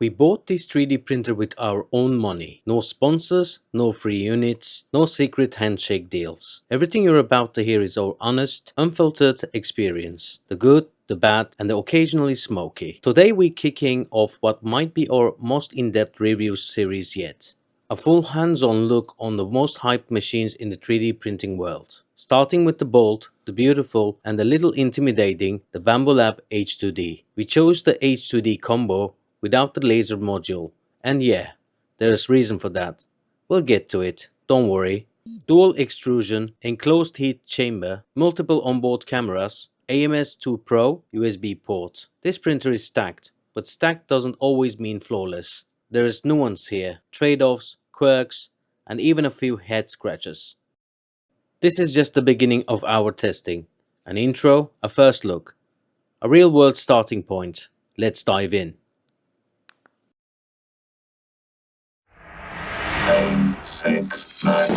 We bought this 3D printer with our own money. No sponsors, no free units, no secret handshake deals. Everything you're about to hear is our honest, unfiltered experience. The good, the bad, and the occasionally smoky. Today we're kicking off what might be our most in-depth review series yet. A full hands-on look on the most hyped machines in the 3D printing world. Starting with the bold, the beautiful, and the little intimidating, the Bambu Lab H2D. We chose the H2D combo without the laser module, and yeah, there's reason for that. We'll get to it, don't worry. Dual extrusion, enclosed heat chamber, multiple onboard cameras, AMS2 Pro USB port. This printer is stacked, but stacked doesn't always mean flawless. There is nuance here, trade-offs, quirks, and even a few head scratches. This is just the beginning of our testing. An intro, a first look, a real-world starting point. Let's dive in. 869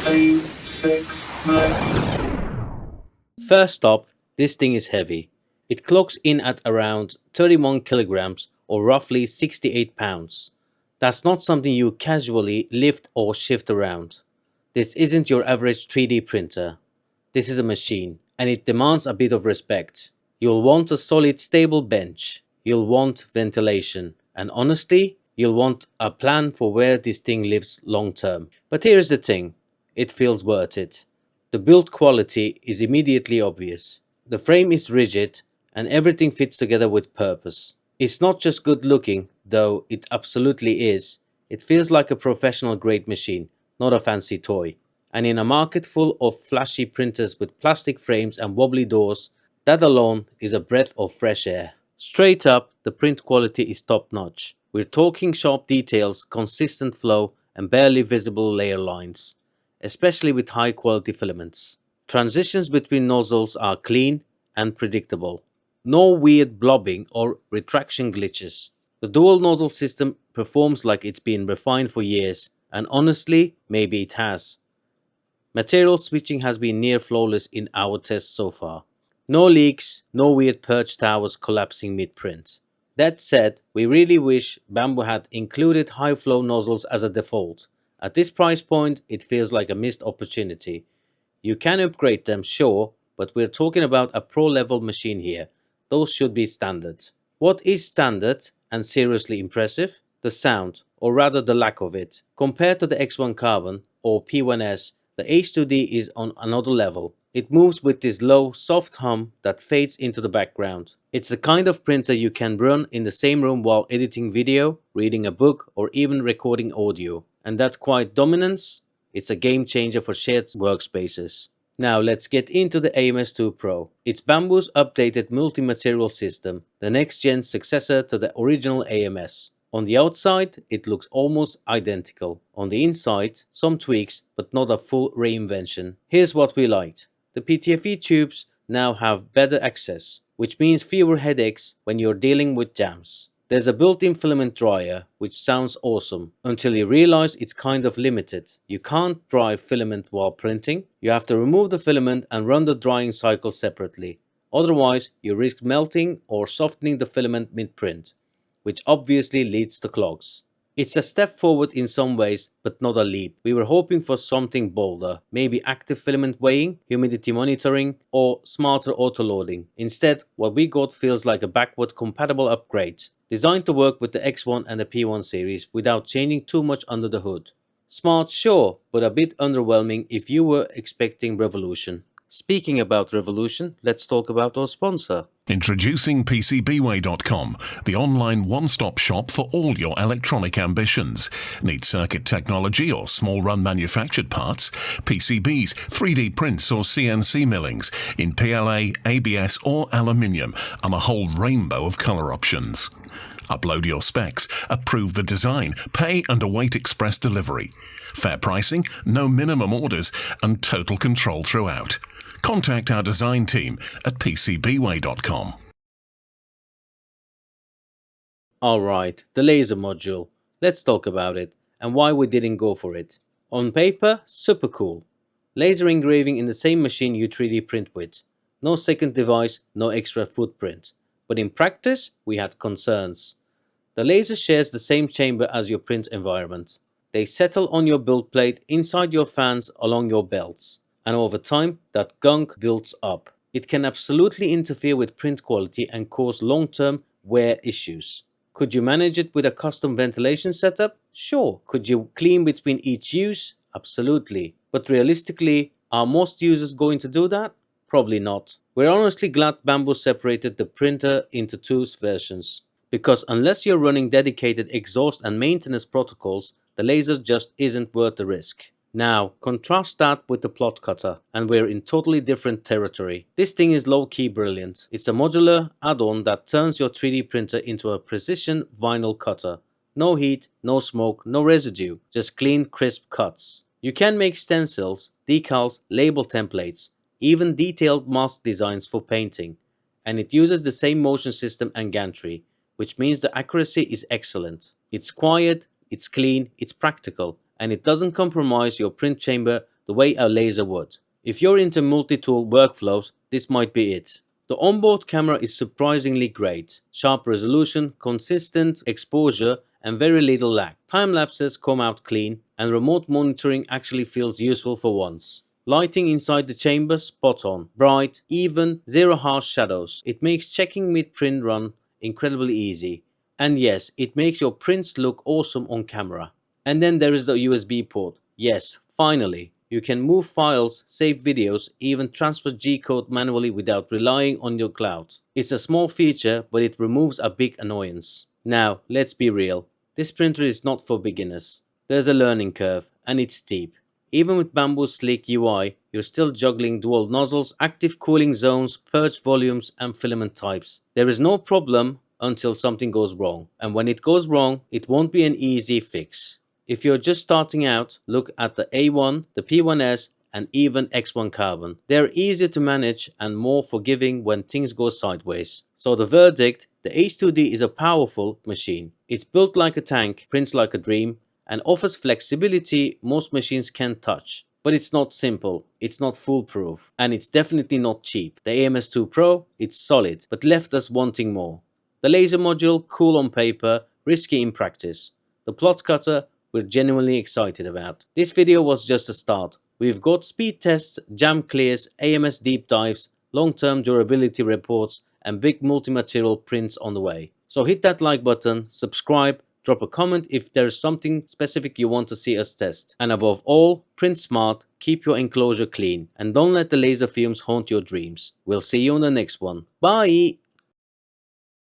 869. First up, this thing is heavy. It clocks in at around 31 kilograms or roughly 68 pounds. That's not something you casually lift or shift around. This isn't your average 3D printer. This is a machine, and it demands a bit of respect. You'll want a solid, stable bench. You'll want ventilation. And honestly, you'll want a plan for where this thing lives long term. But here's the thing, it feels worth it. The build quality is immediately obvious. The frame is rigid and everything fits together with purpose. It's not just good looking, though it absolutely is. It feels like a professional grade machine, not a fancy toy. And in a market full of flashy printers with plastic frames and wobbly doors, that alone is a breath of fresh air. Straight up, the print quality is top notch. We're talking sharp details, consistent flow, and barely visible layer lines, especially with high quality filaments. Transitions between nozzles are clean and predictable. No weird blobbing or retraction glitches. The dual nozzle system performs like it's been refined for years, and honestly, maybe it has. Material switching has been near flawless in our tests so far. No leaks, no weird perch towers collapsing mid-print. That said, we really wish Bambu had included high flow nozzles as a default. At this price point, it feels like a missed opportunity. You can upgrade them, sure, but we're talking about a pro level machine here. Those should be standard. What is standard and seriously impressive? The sound, or rather the lack of it. Compared to the X1 Carbon or P1S, the H2D is on another level. It moves with this low, soft hum that fades into the background. It's the kind of printer you can run in the same room while editing video, reading a book, or even recording audio. And that quiet dominance? It's a game changer for shared workspaces. Now let's get into the AMS2 Pro. It's Bambu's updated multi-material system, the next-gen successor to the original AMS. On the outside, it looks almost identical. On the inside, some tweaks, but not a full reinvention. Here's what we liked. The PTFE tubes now have better access, which means fewer headaches when you're dealing with jams. There's a built-in filament dryer, which sounds awesome, until you realize it's kind of limited. You can't dry filament while printing. You have to remove the filament and run the drying cycle separately. Otherwise, you risk melting or softening the filament mid-print, which obviously leads to clogs. It's a step forward in some ways, but not a leap. We were hoping for something bolder, maybe active filament weighing, humidity monitoring, or smarter autoloading. Instead, what we got feels like a backward compatible upgrade, designed to work with the X1 and the P1 series without changing too much under the hood. Smart, sure, but a bit underwhelming if you were expecting revolution. Speaking about revolution, let's talk about our sponsor. Introducing PCBWay.com, the online one-stop shop for all your electronic ambitions. Need circuit technology or small-run manufactured parts, PCBs, 3D prints or CNC millings in PLA, ABS or aluminium, and a whole rainbow of color options. Upload your specs, approve the design, pay and await express delivery. Fair pricing, no minimum orders, and total control throughout. Contact our design team at PCBWay.com. Alright, the laser module. Let's talk about it and why we didn't go for it. On paper, super cool. Laser engraving in the same machine you 3D print with. No second device, no extra footprint. but in practice, we had concerns. The laser shares the same chamber as your print environment. They settle on your build plate, inside your fans, along your belts, and over time, that gunk builds up. It can absolutely interfere with print quality and cause long-term wear issues. Could you manage it with a custom ventilation setup? Sure. Could you clean between each use? Absolutely. But realistically, are most users going to do that? Probably not. We're honestly glad Bambu separated the printer into two versions, because unless you're running dedicated exhaust and maintenance protocols, the laser just isn't worth the risk. Now, contrast that with the plot cutter, and we're in totally different territory. This thing is low-key brilliant. It's a modular add-on that turns your 3D printer into a precision vinyl cutter. No heat, no smoke, no residue, just clean, crisp cuts. You can make stencils, decals, label templates, even detailed mask designs for painting, and it uses the same motion system and gantry, which means the accuracy is excellent. It's quiet, it's clean, it's practical, and it doesn't compromise your print chamber the way a laser would. If you're into multi-tool workflows, this might be it. The onboard camera is surprisingly great. Sharp resolution, consistent exposure, and very little lag. Time lapses come out clean, and remote monitoring actually feels useful for once. Lighting inside the chamber spot on, bright, even, zero harsh shadows. It makes checking mid-print run incredibly easy. And yes, it makes your prints look awesome on camera. And then there is the USB port. Yes, finally. You can move files, save videos, even transfer G-code manually without relying on your cloud. It's a small feature, but it removes a big annoyance. Now, let's be real. This printer is not for beginners. There's a learning curve, and it's steep. Even with Bambu's sleek UI, you're still juggling dual nozzles, active cooling zones, purge volumes, and filament types. There is no problem until something goes wrong, and when it goes wrong, it won't be an easy fix. If you're just starting out, look at the A1, the P1S, and even X1 Carbon. They're easier to manage and more forgiving when things go sideways. So the verdict, the H2D is a powerful machine. It's built like a tank, prints like a dream, and offers flexibility most machines can't touch. But it's not simple, it's not foolproof, and it's definitely not cheap. The AMS2 Pro, it's solid, but left us wanting more. The laser module, cool on paper, risky in practice. The plot cutter, we're genuinely excited about. This video was just a start. We've got speed tests, jam clears, AMS deep dives, long-term durability reports, and big multi-material prints on the way. So hit that like button, subscribe, drop a comment if there's something specific you want to see us test. And above all, print smart, keep your enclosure clean, and don't let the laser fumes haunt your dreams. We'll see you on the next one. Bye!